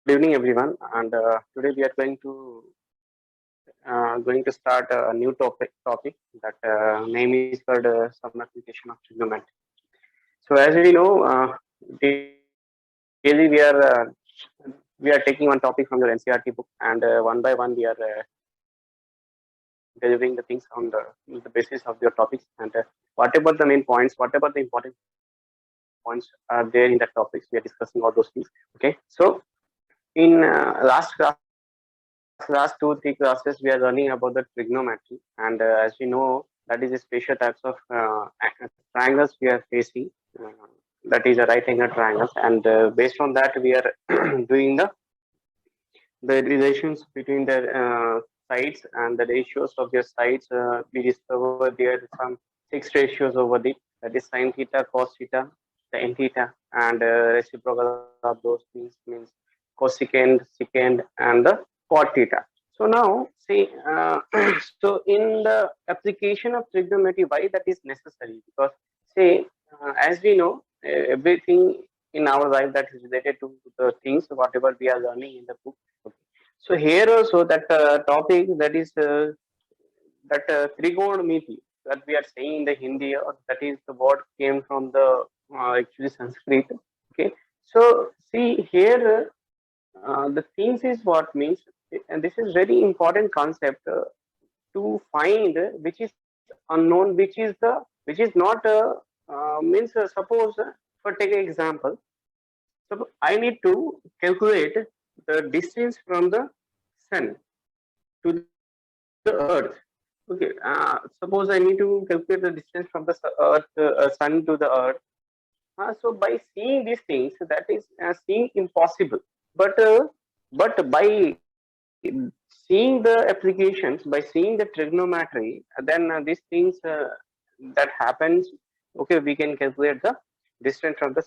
Good evening, everyone. And today we are going to start a new topic that name is called some application of trigonometry. So as we know, daily we are taking one topic from your NCRT book, and one by one we are delivering the things on the basis of your topics, and whatever the main points, whatever the important points are there in the topics, we are discussing all those things. Okay, so in last 2-3 classes we are learning about the trigonometry, and as we know, that is a special types of triangles we are facing, uh, that is a right angle triangles, and based on that we are doing the relations between the sides and the ratios of their sides. We discover there are some six ratios over the, that is sine theta, cos theta, tan theta, and reciprocal of those things means cosecant, secant, and the cot theta. So now, see, so in the application of trigonometry, why that is necessary? Because, say, as we know, everything in our life that is related to the things, whatever we are learning in the book. Okay. So here also that topic that is that trigonometry that we are saying in the Hindi, or that is the word came from the actually Sanskrit. Okay, so see here the things is what means, and this is very important concept to find which is unknown, which is not means suppose for take an example. So I need to calculate the distance from the sun to the earth. Okay, suppose I need to calculate the distance from the sun to the earth. So by seeing these things, that is seeing impossible. But by seeing the applications, by seeing the trigonometry, then these things that happens. Okay, we can calculate the distance from the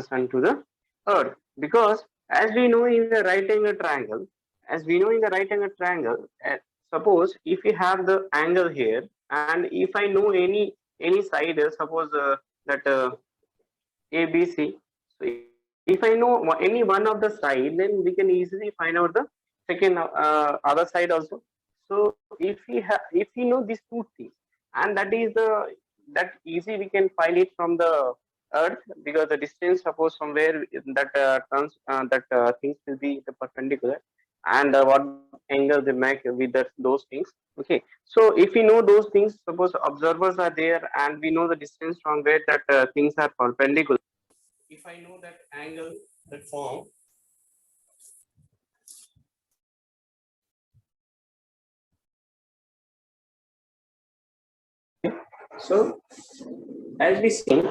sun to the earth, because as we know in the right angle triangle, suppose if we have the angle here, and if I know any side, suppose that ABC. So if I know any one of the side, then we can easily find out the second other side also. So if we know these two things, and that is the that easy we can find it from the earth, because the distance suppose from where that that things will be the perpendicular, and what angle they make with those things. Okay, so if we know those things, suppose observers are there, and we know the distance from where that things are perpendicular. If I know that angle, that form. So as we see,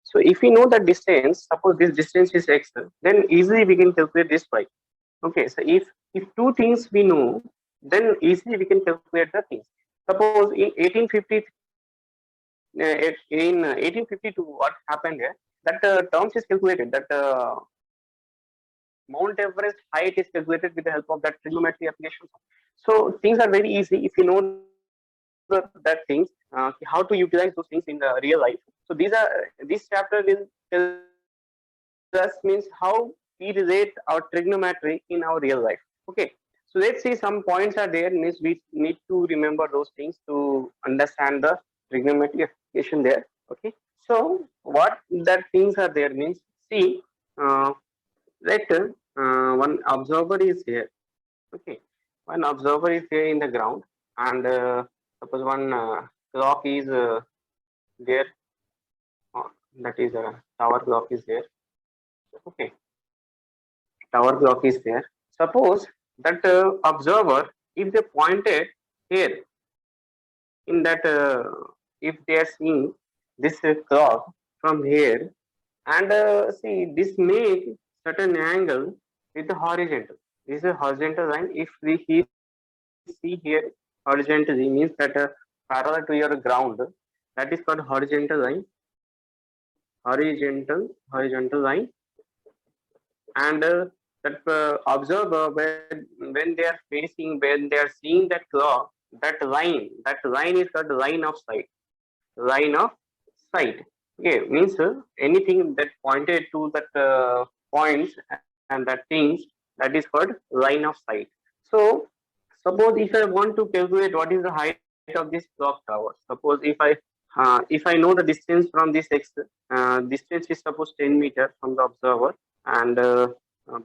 so if we know that distance, suppose this distance is x, then easily we can calculate this y. Okay, so if two things we know, then easily we can calculate the things. Suppose in 1850, in 1852, what happened here? That terms is calculated. That Mount Everest height is calculated with the help of that trigonometry application. So things are very easy if you know that things, how to utilize those things in the real life. So this chapter will tell us means how we relate our trigonometry in our real life. Okay. So let's see some points are there. Means we need to remember those things to understand the trigonometry application there. Okay. So what that things are there means, see, uh, let one observer is here. Okay, one observer is here in the ground, and suppose one clock is there. That is a tower clock is there. Okay, tower clock is there. Suppose that observer, if they pointed here in that, if they are seeing this clock from here, and see this make certain angle with the horizontal. This is a horizontal line. If we see here horizontally, means that parallel to your ground, that is called horizontal line. Horizontal line, and that observer, when they are facing, when they are seeing that clock, that line is called line of sight. Line of sight. Okay, means anything that pointed to that points and that things. that is called line of sight. So suppose if I want to calculate what is the height of this clock tower, suppose if I know the distance from this x, distance is suppose 10 meters from the observer, and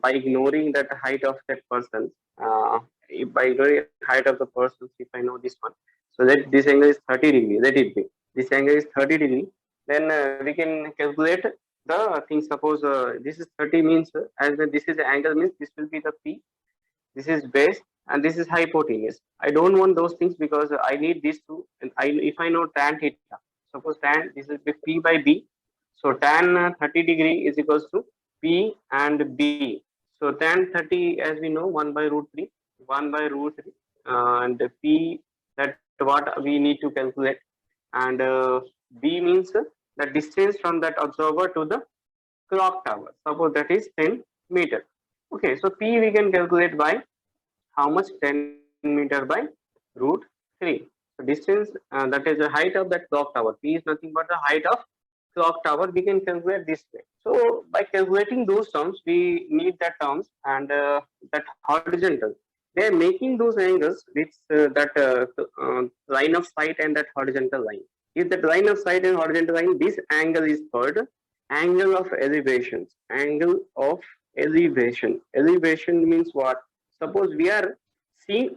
by ignoring that height of that person, by ignoring height of the person, if I know this one, so that this angle is 30 degree, let it be. This angle is 30 degree, then we can calculate the thing. Suppose this is 30 means, as this is the angle means this will be the p, this is base, and this is hypotenuse. I don't want those things because I need these two. And if I know tan theta, suppose tan, this is p by b. So tan 30 degree is equals to p and b. So tan 30, as we know, 1 by root 3, 1 by root 3, and p, that what we need to calculate, and b means the distance from that observer to the clock tower. Suppose that is 10 meter. Okay, so p we can calculate by how much? 10 meter by root 3. So distance, that is the height of that clock tower. P is nothing but the height of clock tower. We can calculate this way. So by calculating those terms, we need that terms, and that horizontal. They are making those angles with that line of sight and that horizontal line. If that line of sight and horizontal line, this angle is called angle of elevations. Angle of elevation. Elevation means what? Suppose we are seeing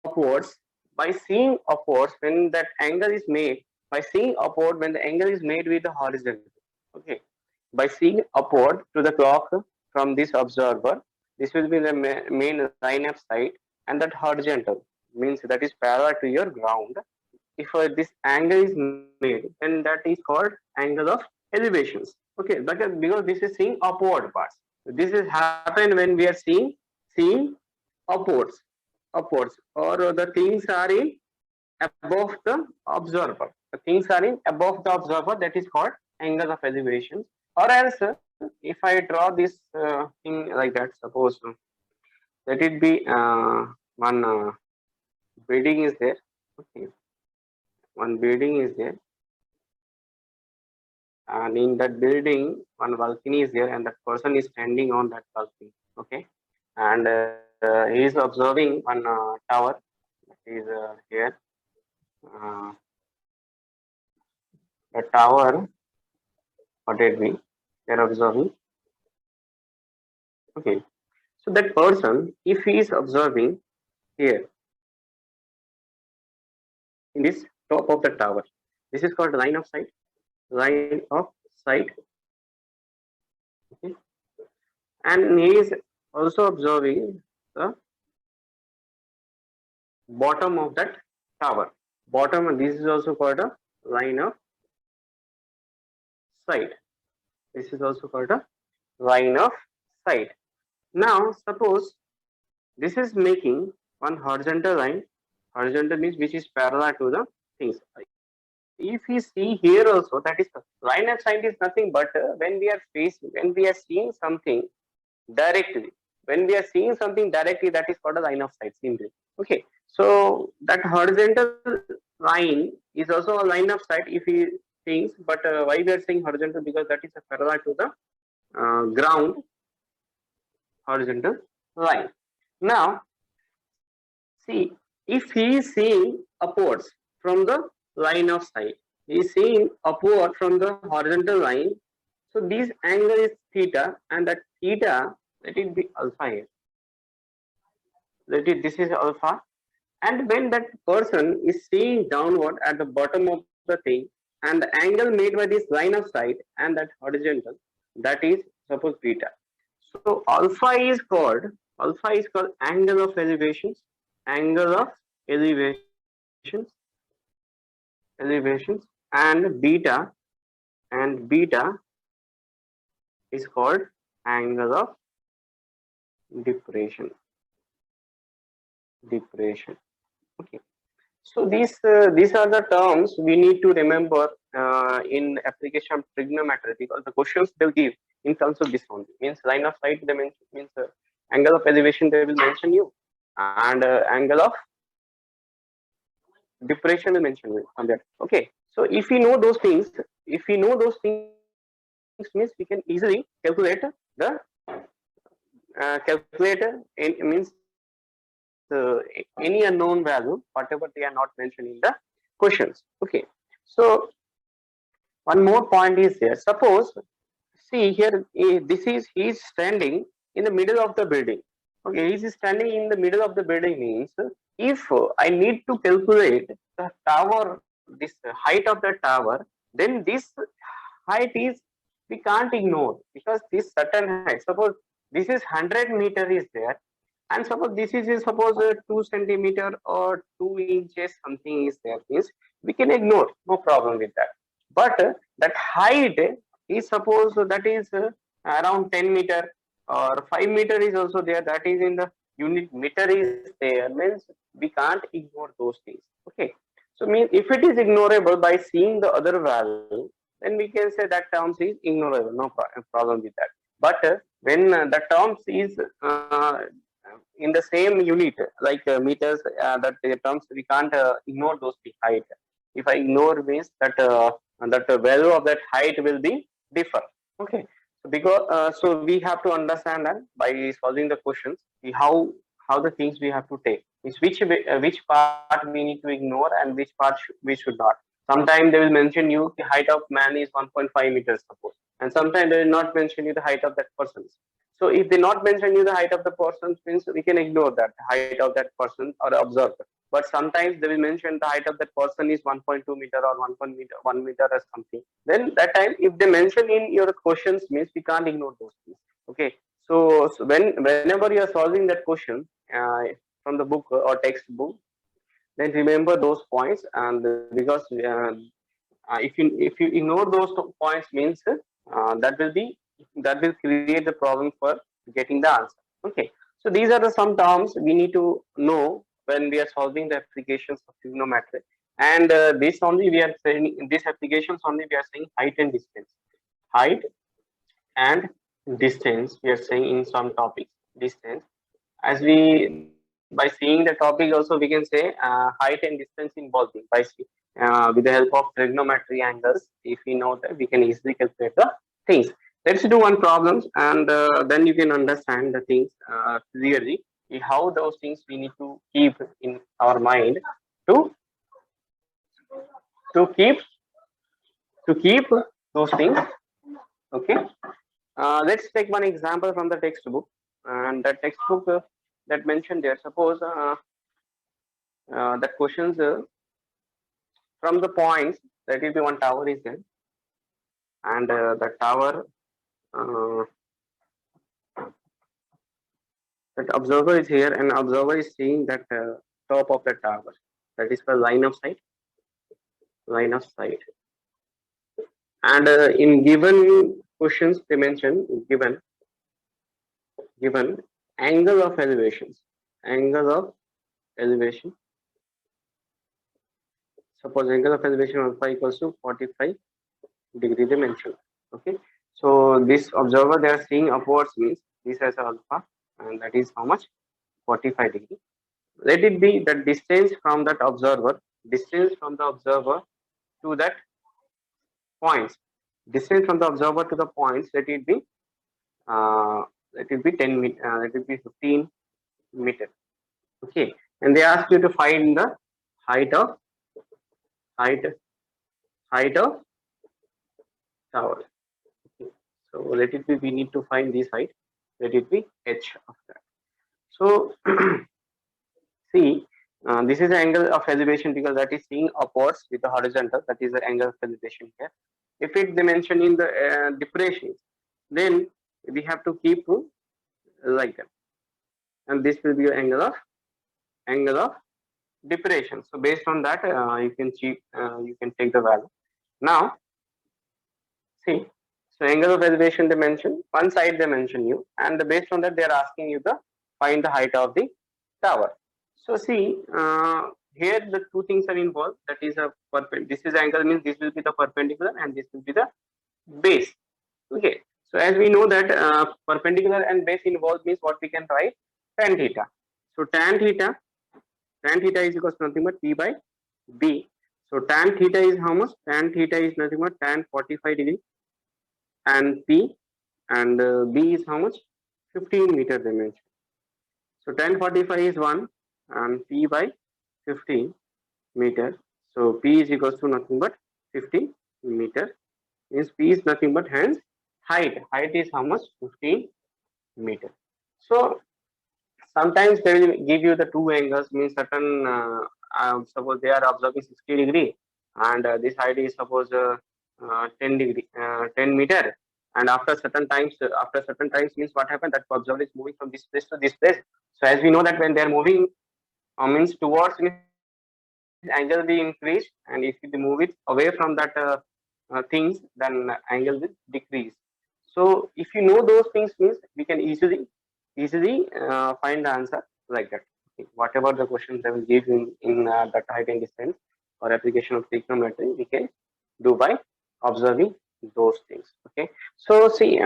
upwards. By seeing upwards, when that angle is made, by seeing upward, when the angle is made with the horizontal. Okay, by seeing upward to the clock from this observer, this will be the main line of sight, and that horizontal means that is parallel to your ground. If this angle is made, then that is called angle of elevations. Okay, because this is seeing upward parts. This is happen when we are seeing upwards, or the things are in above the observer. The things are in above the observer. That is called angle of elevation. Or else, if I draw this thing like that, suppose let it be one building is there. Okay, one building is there, and in that building, one balcony is there, and that person is standing on that balcony. Okay, and he is observing one tower that is here. The tower, what did we? They are observing. Okay, so that person, if he is observing here in this top of the tower, this is called line of sight. Line of sight. Okay, and he is also observing the bottom of that tower. Bottom, this is also called a line of sight. This is also called a line of sight. Now, suppose this is making one horizontal line. Horizontal means which is parallel to the things. If we see here also, that is line of sight is nothing but when we are seeing something directly. When we are seeing something directly, that is called a line of sight simply. Okay, so that horizontal line is also a line of sight if we think. But why we are saying horizontal? Because that is a parallel to the ground horizontal line. Now, see, if he is seeing upwards from the line of sight, he is seeing upward from the horizontal line. So this angle is theta, and that theta, let it be alpha here. This is alpha. And when that person is seeing downward at the bottom of the thing, and the angle made by this line of sight and that horizontal, that is suppose beta. So alpha is called angle of elevations, angle of elevations, and beta is called angle of depression. Okay. So these are the terms we need to remember in application of trigonometry, because the questions they'll give in terms of this only. Means line of sight they mention, means angle of elevation they will mention you, and angle of depression will mention you on that. Okay. So if we know those things, means we can easily calculate the calculate means any unknown value, whatever they are not mentioned in the questions. Okay, so one more point is there. Suppose, see here, this is he is standing in the middle of the building. Okay, he is standing in the middle of the building means if I need to calculate the tower, this height of the tower, then this height is we can't ignore because this certain height. Suppose this is 100 meter is there, and suppose this is suppose 2 centimeter or 2 inches something is there means we can ignore, no problem with that. But that height is suppose that is around 10 meter or 5 meter is also there, that is in the unit meter is there means we can't ignore those things. Okay, so mean if it is ignorable by seeing the other value, then we can say that terms is ignorable, no problem with that. But when the terms is in the same unit like meters, that the terms we can't ignore those height. If I ignore means that the value of that height will be differ. Okay, so because so we have to understand that by solving the questions how the things we have to take is which part we need to ignore and which part we should not. Sometimes they will mention you the height of man is 1.5 meters suppose, and sometimes they will not mention you the height of that person. So if they not mention you the height of the person means we can ignore that height of that person or observer. But sometimes they will mention the height of that person is 1.2 meter or 1 meter or something. Then that time if they mention in your questions means we can't ignore those things. Okay. So whenever you are solving that question from the book or textbook, then remember those points, and because if you ignore those points means that will be that will create the problem for getting the answer. Okay, so these are the some terms we need to know when we are solving the applications of trigonometry. And this only we are saying in these applications only we are saying height and distance, height and distance we are saying in some topics, distance. As we by seeing the topic also we can say height and distance involving by with the help of trigonometry angles. If we know that we can easily calculate the things. Let's do one problem, and then you can understand the things clearly, how those things we need to keep in our mind to to keep to keep those things. Okay, let's take one example from the textbook, and the textbook that mentioned there. Suppose the questions from the points, that will be one tower is there, and the tower uh, that observer is here, and observer is seeing that top of the tower, that is for line of sight, line of sight. And in given questions they mention given angle of elevations, angle of elevation. Suppose angle of elevation alpha equals to 45 degree they mention. Okay, so this observer they are seeing upwards means this has alpha, and that is how much, 45 degree. Let it be the distance from that observer, distance from the observer to that points, distance from the observer to the points, uh, let it be 10 meter, let it be 15 meter. Okay, and they ask you to find the height of height height of tower. Okay. So let it be, we need to find this height, let it be h of that. So see, this is the angle of elevation because that is seeing upwards with the horizontal, that is the angle of elevation here. If it they mention in the depressions, then we have to keep like that, and this will be your angle of depression. So based on that, you can take the value. Now see, so angle of elevation they mention, one side they mention you, and based on that they are asking you to find the height of the tower. So see, here the two things are involved. That is a this is angle means this will be the perpendicular and this will be the base. Okay. So as we know that perpendicular and base involved means what we can write, tan theta. So tan theta is equals to nothing but P by B. So tan theta is how much? Tan theta is nothing but tan 45 degree, and P and B is how much? 15 meter dimension. So 1045 is 1 and P by 15 meter. So P is equals to nothing but 15 meter. Means P is nothing but hence height. Height is how much? 15 meter. So sometimes they will give you the two angles, means certain suppose they are observing 60 degree and this height is suppose 10 degree 10 meter, and after certain times means what happened, that observer is moving from this place to this place. So as we know that when they are moving means towards, means angle will be increased, and if you move it away from that things, then angle will decrease. So if you know those things, means we can easily find the answer like that. Okay. Whatever the questions they will give in that height and distance or application of trigonometry, we can do by observing those things. Okay. So see,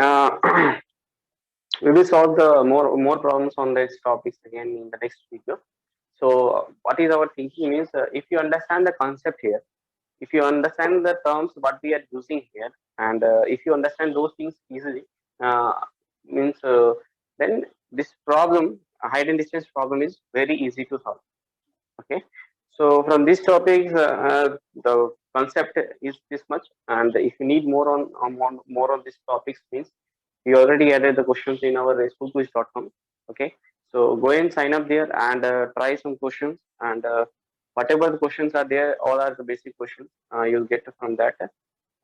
we will solve the more problems on these topics again in the next video. So what is our thinking is, if you understand the concept here, if you understand the terms what we are using here, and if you understand those things easily, uh, means then this problem, height and distance problem, is very easy to solve. Okay. So from these topics, the concept is this much, and if you need more on these topics, means we already added the questions in our schoolquiz.com. Okay. So go and sign up there and try some questions, and whatever the questions are there, all are the basic questions you'll get from that.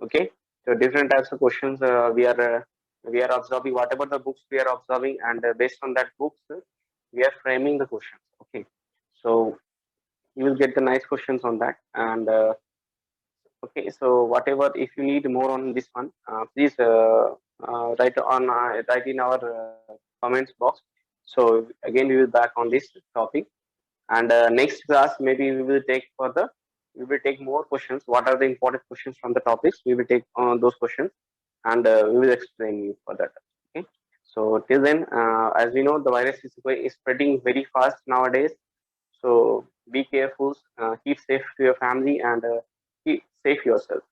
Okay. So different types of questions we are observing whatever the books we are observing, and based on that books we are framing the questions. Okay. So you will get the nice questions on that, and okay. So whatever, if you need more on this one, please write in our comments box. So again we will back on this topic, and next class maybe we will take more questions. What are the important questions from the topics, we will take those questions, and we will explain you for that. Okay. So till then, as we know, the virus is spreading very fast nowadays. So be careful, keep safe to your family, and keep safe yourself.